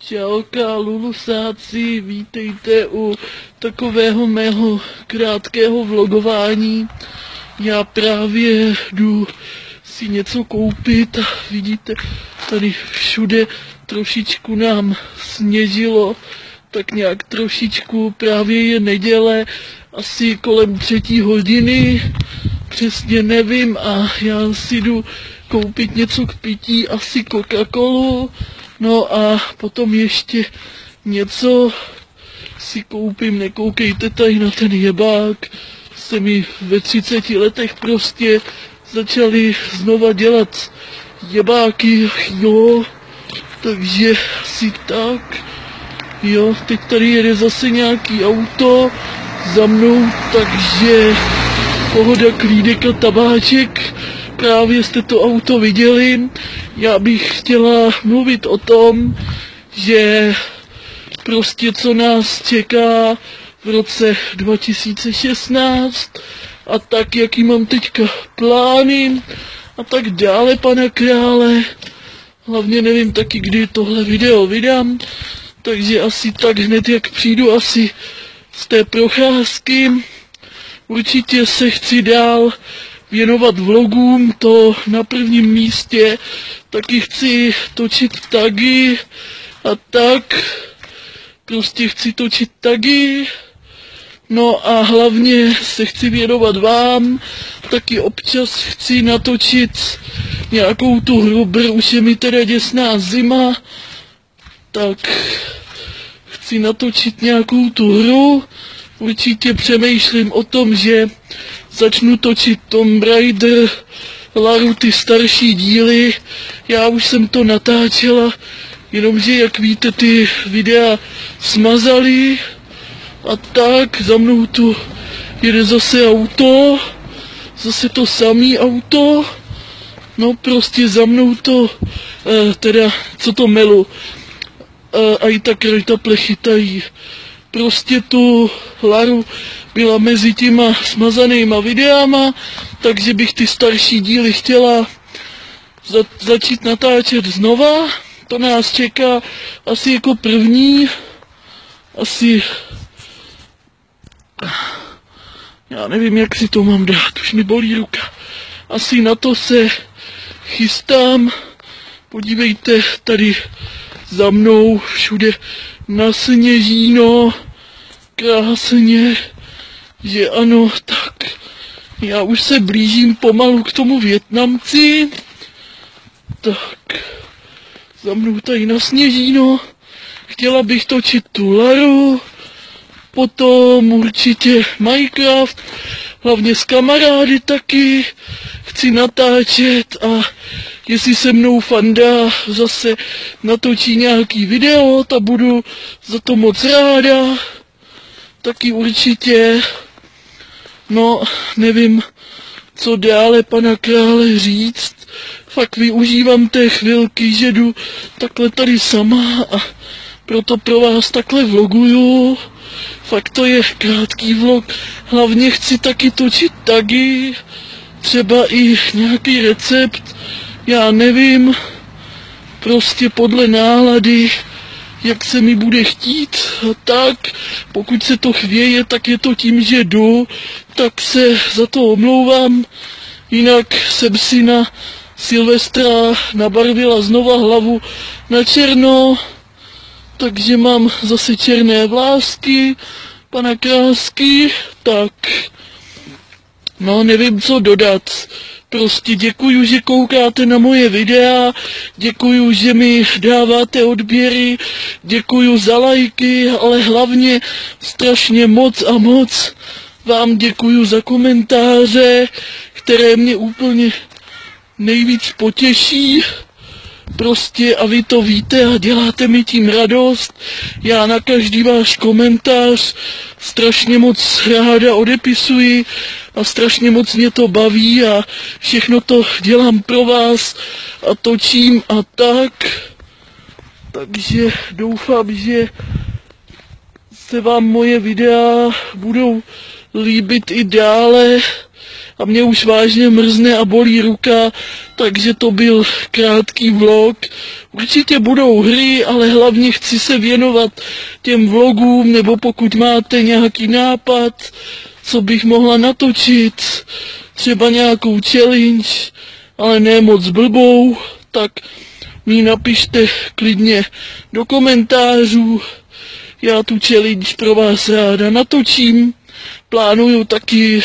Čauka, lulusáci, vítejte u takového mého krátkého vlogování. Já právě jdu si něco koupit a vidíte, tady všude trošičku nám sněžilo, tak nějak trošičku, právě je neděle, asi kolem 3:00, přesně nevím, a já si jdu koupit něco k pití, asi Coca-Colu, no a potom ještě něco si koupím. Nekoukejte tady na ten jebák, se mi ve 30 letech prostě začali znova dělat jebáky, jo, takže asi tak, jo, teď tady jede zase nějaký auto za mnou, takže pohoda, klídek a tabáček. Právě jste to auto viděli. Já bych chtěla mluvit o tom, že prostě co nás čeká v roce 2016 a tak, jaký mám teďka plány a tak dále, pana krále. Hlavně nevím taky, kdy tohle video vydám, takže asi tak hned, jak přijdu asi z té procházky. Určitě se chci dál věnovat vlogům, to na prvním místě, taky chci točit tagy a tak, prostě chci točit tagy, no a hlavně se chci věnovat vám, taky občas chci natočit nějakou tu hru, už je mi teda děsná zima, tak chci natočit nějakou tu hru, určitě přemýšlím o tom, že začnu točit Tomb Raider, Laru, ty starší díly. Já už jsem to natáčela, jenomže jak víte, ty videa smazali a tak. Za mnou tu jede zase auto, zase to samý auto, no prostě za mnou to, teda co to melu, a i tak rejtaple chytají. Prostě tu Laru byla mezi těma smazanýma videama, takže bych ty starší díly chtěla začít natáčet znova. To nás čeká asi jako první, asi, já nevím, jak si to mám dát, už mi bolí ruka. Asi na to se chystám, podívejte, tady za mnou všude nasněžíno, krásně, že ano, tak já už se blížím pomalu k tomu Vietnamci, tak za mnou tady nasněžíno, chtěla bych točit tu Laru, potom určitě Minecraft, hlavně s kamarády taky, chci natáčet a jestli se mnou Fanda zase natočí nějaký video, tak budu za to moc ráda, taky určitě, no nevím, co dále, pana krále, říct, fakt využívám té chvilky, že jdu takhle tady sama a proto pro vás takhle vloguju, fakt to je krátký vlog, hlavně chci taky točit tagy, třeba i nějaký recept, já nevím, prostě podle nálady, jak se mi bude chtít, tak pokud se to chvěje, tak je to tím, že jdu, tak se za to omlouvám, jinak jsem si na Silvestra nabarvila znova hlavu na černo, takže mám zase černé vlásky, pana krásky, tak no nevím, co dodat. Prostě děkuju, že koukáte na moje videa, děkuju, že mi dáváte odběry, děkuju za lajky, ale hlavně strašně moc a moc vám děkuju za komentáře, které mě úplně nejvíc potěší. Prostě a vy to víte a děláte mi tím radost. Já na každý váš komentář strašně moc ráda odepisuji a strašně moc mě to baví a všechno to dělám pro vás a točím a tak. Takže doufám, že se vám moje videa budou líbit i dále a mě už vážně mrzne a bolí ruka, takže to byl krátký vlog. Určitě budou hry, ale hlavně chci se věnovat těm vlogům, nebo pokud máte nějaký nápad, co bych mohla natočit, třeba nějakou challenge, ale ne moc blbou, tak mi napište klidně do komentářů. Já tu challenge pro vás ráda natočím. Plánuju taky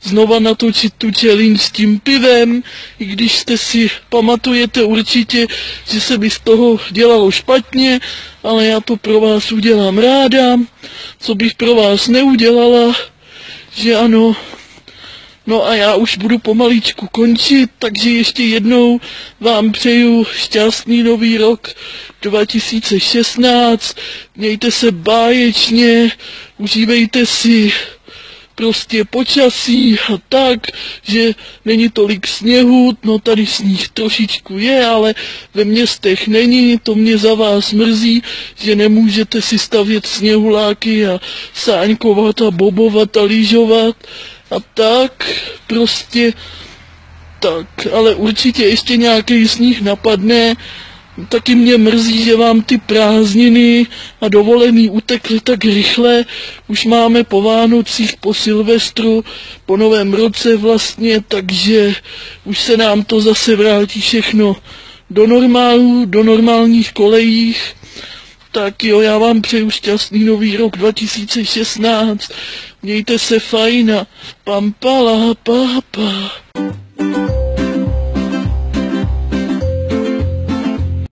znova natočit tu challenge s tím pivem, i když jste si pamatujete určitě, že se mi z toho dělalo špatně, ale já to pro vás udělám ráda. Co bych pro vás neudělala, že ano. No a já už budu pomaličku končit, takže ještě jednou vám přeju šťastný nový rok 2016. Mějte se báječně, užívejte si prostě počasí a tak, že není tolik sněhu, no tady sníh trošičku je, ale ve městech není, to mě za vás mrzí, že nemůžete si stavět sněhuláky a sáňkovat a bobovat a lyžovat a tak, prostě tak, ale určitě ještě nějaký sníh napadne. Taky mě mrzí, že vám ty prázdniny a dovolený utekly tak rychle. Už máme po Vánocích, po Silvestru, po Novém roce vlastně, takže už se nám to zase vrátí všechno do normálu, do normálních kolejích. Tak jo, já vám přeju šťastný nový rok 2016. Mějte se fajn a pampala, papa.